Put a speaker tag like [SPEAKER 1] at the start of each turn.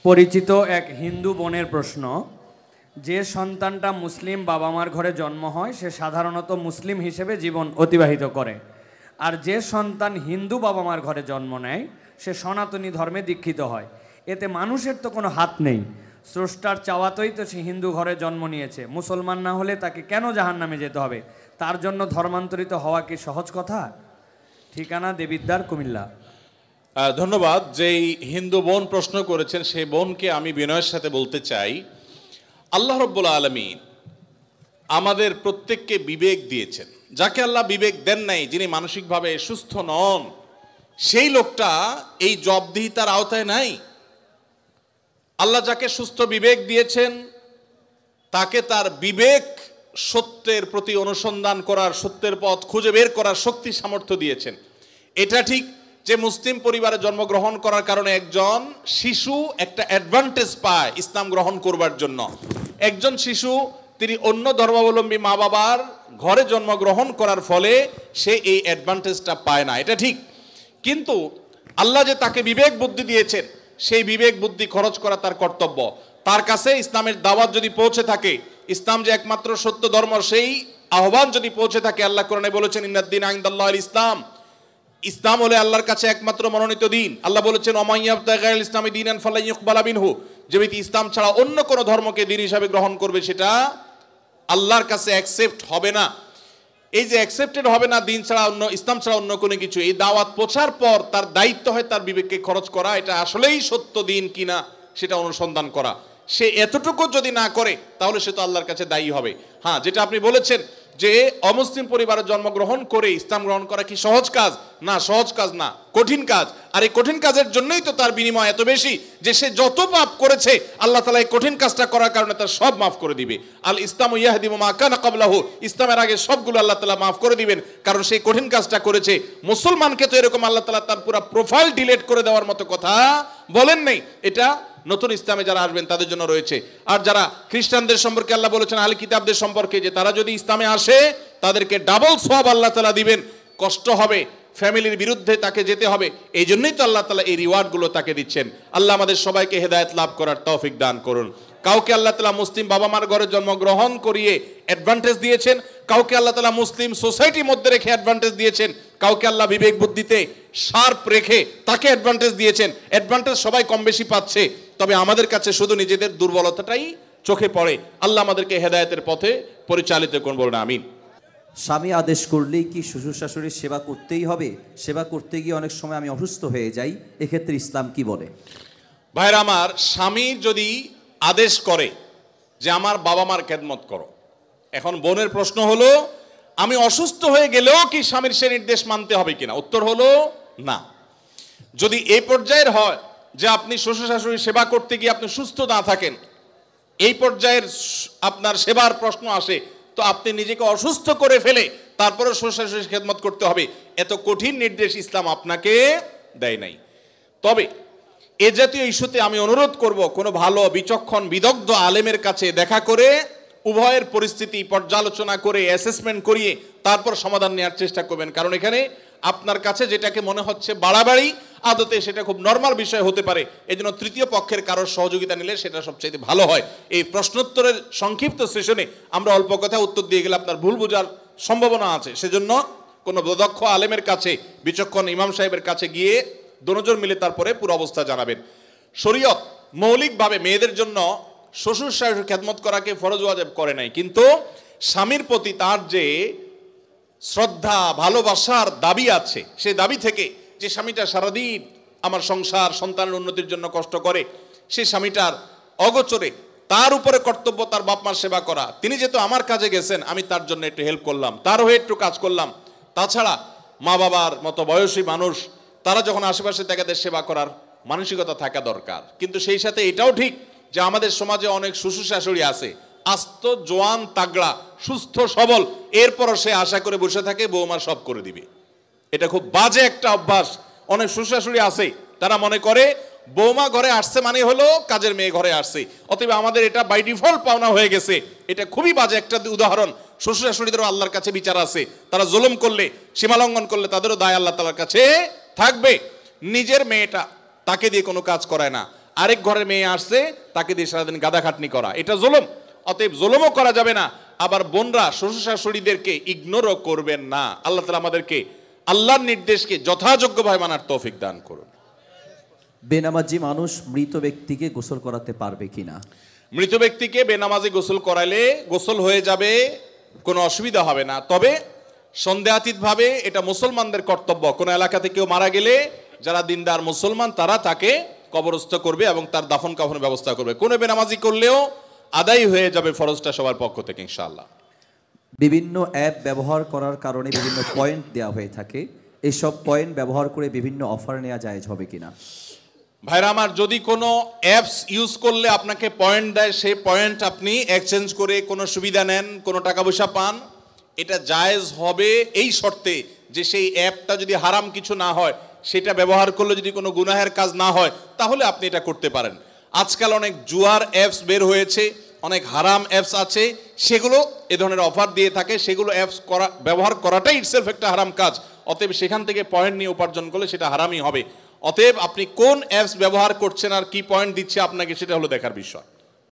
[SPEAKER 1] পরিচিত এক হিন্দু বোনের প্রশ্ন, যে সন্তানটা মুসলিম বাবা মার ঘরে জন্ম হয় সে সাধারণত মুসলিম হিসেবে জীবন অতিবাহিত করে, আর যে সন্তান হিন্দু বাবা মার ঘরে জন্ম নেয় সে সনাতনী ধর্মে দীক্ষিত হয়। এতে মানুষের তো কোনো হাত নেই, স্রষ্টার চাওয়াতেই তো সে হিন্দু ঘরে জন্ম নিয়েছে। মুসলমান না হলে তাকে কেন জাহান্নামে যেতে হবে? তার জন্য ধর্মান্তরিত হওয়া কি সহজ কথা? ঠিকানা দেবিদ্বার, কুমিল্লা।
[SPEAKER 2] ধন্যবাদ। যেই হিন্দু বোন প্রশ্ন করেছেন সেই বোনকে আমি বিনয়ের সাথে বলতে চাই, আল্লাহ রাব্বুল আলামিন আমাদের প্রত্যেককে বিবেক দিয়েছেন। যাকে আল্লাহ বিবেক দেন নাই, যিনি মানসিকভাবে সুস্থ নন, সেই লোকটা এই জবাবদিহিতার আওতায় নাই। আল্লাহ যাকে সুস্থ বিবেক দিয়েছেন তাকে তার বিবেক সত্যের প্রতি অনুসন্ধান করার, সত্যের পথ খুঁজে বের করার শক্তি সামর্থ্য দিয়েছেন। এটা ঠিক যে মুসলিম পরিবারে জন্মগ্রহণ করার কারণে একজন শিশু একটা অ্যাডভান্টেজ পায় ইসলাম গ্রহণ করবার জন্য। একজন শিশু তিনি অন্য ধর্মাবলম্বী মা বাবার ঘরে জন্মগ্রহণ করার ফলে সে এই অ্যাডভান্টেজটা পায় না, এটা ঠিক। কিন্তু আল্লাহ যে তাকে বিবেক বুদ্ধি দিয়েছেন সেই বিবেক বুদ্ধি খরচ করা তার কর্তব্য। তার কাছে ইসলামের দাওয়াত যদি পৌঁছে থাকে, ইসলাম যে একমাত্র সত্য ধর্ম সেই আহ্বান যদি পৌঁছে থাকে, আল্লাহ কোরআনে বলেছেন ইন্নাদ-দীনা ইনদাল্লাহিল ইসলাম, ইসলাম হলো আল্লাহর কাছে একমাত্র মনোনীত দিন। আল্লাহ বলেছেন ওয়া মান ইয়াবতাগি গায়রাল ইসলামি দীনান ফালান ইউকবালা মিনহু, যে ব্যক্তি ইসলাম ছাড়া অন্য কোনো ধর্মকে দিন হিসাবে গ্রহণ করবে সেটা আল্লাহর কাছে অ্যাকসেপ্ট হবে না। এই যে অ্যাকসেপ্টেড হবে না দিন ছাড়া অন্য, ইসলাম ছাড়া অন্য কোনো কিছু, এই দাওয়াত পৌঁছার পর তার দায়িত্ব হয় তার বিবেককে খরচ করা, এটা আসলেই সত্য দিন কিনা সেটা অনুসন্ধান করা। সে এতটুকু যদি না করে তাহলে সে তো আল্লাহর কাছে দায়ী হবে। হ্যাঁ, যেটা আপনি বলেছেন যে অমুসলিম পরিবারে জন্মগ্রহণ করে ইসলাম গ্রহণ করা কি সহজ কাজ? না, সহজ কাজ না, কঠিন কাজ। আর এই কঠিন কাজের জন্যই তো তার বিনিময় এত বেশি যে সে যত পাপ করেছে আল্লাহ তাআলা এই কঠিন কাজটা করার কারণে তার সব মাফ করে দিবে। আল ইসলামু ইয়াহদিমু মা কানা ক্বাবলাহু, ইসলামের আগে সবগুলো আল্লাহ তাআলা মাফ করে দিবেন, কারণ সেই কঠিন কাজটা করেছে। মুসলমানকে তো এরকম আল্লাহ তাআলা তার পুরো প্রোফাইল ডিলিট করে দেওয়ার মতো কথা বলেন নাই। এটা নতুন ইসলামে যারা আসবেন তাদের জন্য রয়েছে। আর যারা খ্রিস্টানদের সম্পর্কে আল্লাহ বলেছেন আহলে কিতাবদের সম্পর্কে যে তারা যদি ইসলামে আসে তাদেরকে ডাবল সওয়াব আল্লাহ তাআলা দিবেন, কষ্ট হবে, ফ্যামিলির বিরুদ্ধে তাকে যেতে হবে, এই জন্যই তো আল্লাহ তাআলা এই রিওয়ার্ডগুলো তাকে দিচ্ছেন। আল্লাহ আমাদের সবাইকে হেদায়েত লাভ করার তৌফিক দান করুন। কাউকে আল্লাহ তাআলা মুসলিম বাবা মার ঘরে জন্মগ্রহণ করিয়ে অ্যাডভান্টেজ দিয়েছেন, কাউকে আল্লাহ তাআলা মুসলিম সোসাইটির মধ্যে রেখে অ্যাডভান্টেজ দিয়েছেন, কাউকে আল্লাহ বিবেক বুদ্ধিতে শার্প রেখে তাকে অ্যাডভান্টেজ দিয়েছেন। অ্যাডভান্টেজ সবাই কম বেশি পাচ্ছে, তবে আমাদের কাছে শুধু নিজেদের দুর্বলতাটাই চোখে পড়ে। আল্লাহ আমাদেরকে হেদায়েতের পথে পরিচালিত করুন, বলুন আমিন।
[SPEAKER 3] স্বামী আদেশ করলেই কি শ্বশুর শাশুড়ির সেবা করতেই হবে? সেবা করতে গিয়ে অনেক সময় আমি অসুস্থ হয়ে যাই, এক্ষেত্রে ইসলাম কি বলে?
[SPEAKER 2] ভাইরা আমার, স্বামী যদি আদেশ করে যে আমার বাবা মার খেদমত করো, এখন বোনের প্রশ্ন হলো আমি অসুস্থ হয়ে গেলেও কি স্বামীর সে নির্দেশ মানতে হবে কিনা? উত্তর হলো না। যদি এই পর্যায়ের হয় যে আপনি শ্বশুর শাশুড়ির সেবা করতে গিয়ে আপনি সুস্থ না থাকেন, এই পর্যায়ের আপনার সেবার প্রশ্ন আসে, তো আপনি নিজেকে অসুস্থ করে ফেলে তারপরে শ্বশুর শাশুড়ির খেদমত করতে হবে, এত কঠিন নির্দেশ ইসলাম আপনাকে দেয় নাই। তবে এ জাতীয় ইস্যুতে আমি অনুরোধ করব, কোনো ভালো বিচক্ষণ বিদগ্ধ আলেমের কাছে দেখা করে উভয়ের পরিস্থিতি পর্যালোচনা করে অ্যাসেসমেন্ট করিয়ে তারপর সমাধান নেওয়ার চেষ্টা করবেন। কারণ এখানে আপনার কাছে যেটাকে মনে হচ্ছে বাড়াবাড়ি, আদতে সেটা খুব নর্মাল বিষয় হতে পারে। এই জন্য তৃতীয় পক্ষের কারোর সহযোগিতা নিলে সেটা সবচেয়ে ভালো হয়। এই প্রশ্নোত্তরের সংক্ষিপ্ত সেশনে আমরা অল্প কথা উত্তর দিয়ে গেলে আপনার ভুল বোঝার সম্ভাবনা আছে। সেজন্য কোনো দক্ষ আলেমের কাছে, বিচক্ষণ ইমাম সাহেবের কাছে গিয়ে দুজন মিলে তারপরে পুরো অবস্থা জানাবেন। শরীয়ত মৌলিকভাবে মেয়েদের জন্য শ্বশুর শাশুড়ির খেদমত করাকে ফরজ ওয়াজিব করে নাই, কিন্তু স্বামীর প্রতি তার যে শ্রদ্ধা ভালোবাসার দাবি আছে, সেই দাবি থেকে যে স্বামীটা সারাদিন আমার সংসার সন্তানের উন্নতির জন্য কষ্ট করে, সেই স্বামীটার অগোচরে তার উপরে কর্তব্য তার বাপ মার সেবা করা। তিনি যেহেতু আমার কাজে গেছেন, আমি তার জন্য একটু হেল্প করলাম, তার হয়ে একটু কাজ করলাম। তাছাড়া মা বাবার মতো বয়সী মানুষ তারা যখন আশেপাশে তাদের সেবা করার মানসিকতা থাকা দরকার। কিন্তু সেই সাথে এটাও ঠিক যে আমাদের সমাজে অনেক শ্বশুর শাশুড়ি আছে আস্ত জোয়ান তাগড়া সুস্থ সবল, এরপরও সে আশা করে বসে থাকে বৌমা সব করে দিবে। এটা খুব বাজে একটা অভ্যাস। অনেক শ্বশুর শাশুড়ি আছে তারা মনে করে বৌমা ঘরে আসছে মানে হলো কাজের মেয়ে ঘরে আসছে, অতএব আমাদের এটা বাই ডিফল্ট পাওনা হয়ে গেছে। এটা খুবই বাজে একটা উদাহরণ। শ্বশুর শাশুড়িদেরও আল্লাহর কাছে বিচার আছে, তারা জুলুম করলে, সীমালঙ্ঘন করলে তাদেরও দায় আল্লাহ তাআলার কাছে থাকবে। নিজের মেয়েটা তাকে দিয়ে কোনো কাজ করায় না, আরেক ঘরের মেয়ে আসছে, তাকে দিয়ে সারাদিন গাদা খাটনি করা, এটা জুলুম। অতএব জুলুমও করা যাবে না, আবার বোনরা শ্বশুর শাশুড়িদেরকে ইগনোরও করবেন না। আল্লাহ তাআলা আমাদেরকে আল্লাহর নির্দেশকে যথাযোগ্যভাবে মানার তৌফিক দান করুন।
[SPEAKER 3] বেনামাজি মানুষ মৃত ব্যক্তিকে গোসল করাতে পারবে কিনা?
[SPEAKER 2] মৃত ব্যক্তিকে বেনামাজি গোসল করাইলে গোসল হয়ে যাবে, কোনো অসুবিধা হবে না। তবে সন্দেহাতীতভাবে এটা মুসলমানদের কর্তব্য, কোনো এলাকাতে কেউ মারা গেলে যারা দিনদার মুসলমান তারা তাকে কবরস্থ করবে এবং তার দাফন কাফনের ব্যবস্থা করবে। কোনো বেনামাজি করলেও আদায় হয়ে যাবে ফরজটা সবার পক্ষ থেকে ইনশাআল্লাহ।
[SPEAKER 3] বিভিন্ন অ্যাপ ব্যবহার করার কারণে বিভিন্ন পয়েন্ট দেওয়া হয়ে থাকে, এসব পয়েন্ট ব্যবহার করে বিভিন্ন অফার নেওয়া জায়েজ হবে কিনা?
[SPEAKER 2] ভাইরা আমার, যদি কোনো অ্যাপস ইউজ করলে আপনাকে পয়েন্ট দেয়, সেই পয়েন্ট আপনি এক্সচেঞ্জ করে কোনো সুবিধা নেন, কোনো টাকা পয়সা পান, এটা জায়েজ হবে এই শর্তে যে সেই অ্যাপটা যদি হারাম কিছু না হয়, সেটা ব্যবহার করলে যদি কোনো গুনাহের কাজ না হয়, তাহলে আপনি এটা করতে পারেন। আজকাল অনেক জুয়ার অ্যাপস বের হয়েছে, অনেক হারাম অ্যাপস আছে, সেগুলো এ ধরনের অফার দিয়ে থাকে, সেগুলো অ্যাপস ব্যবহার করাটাই ইটসেলফ একটা হারাম কাজ। অতএব সেখান থেকে পয়েন্ট নিয়ে উপার্জন করলে সেটা হারামই হবে। অতএব আপনি কোন অ্যাপস ব্যবহার করছেন আর কি পয়েন্ট দিচ্ছে আপনাকে, সেটা হলো দেখার বিষয়।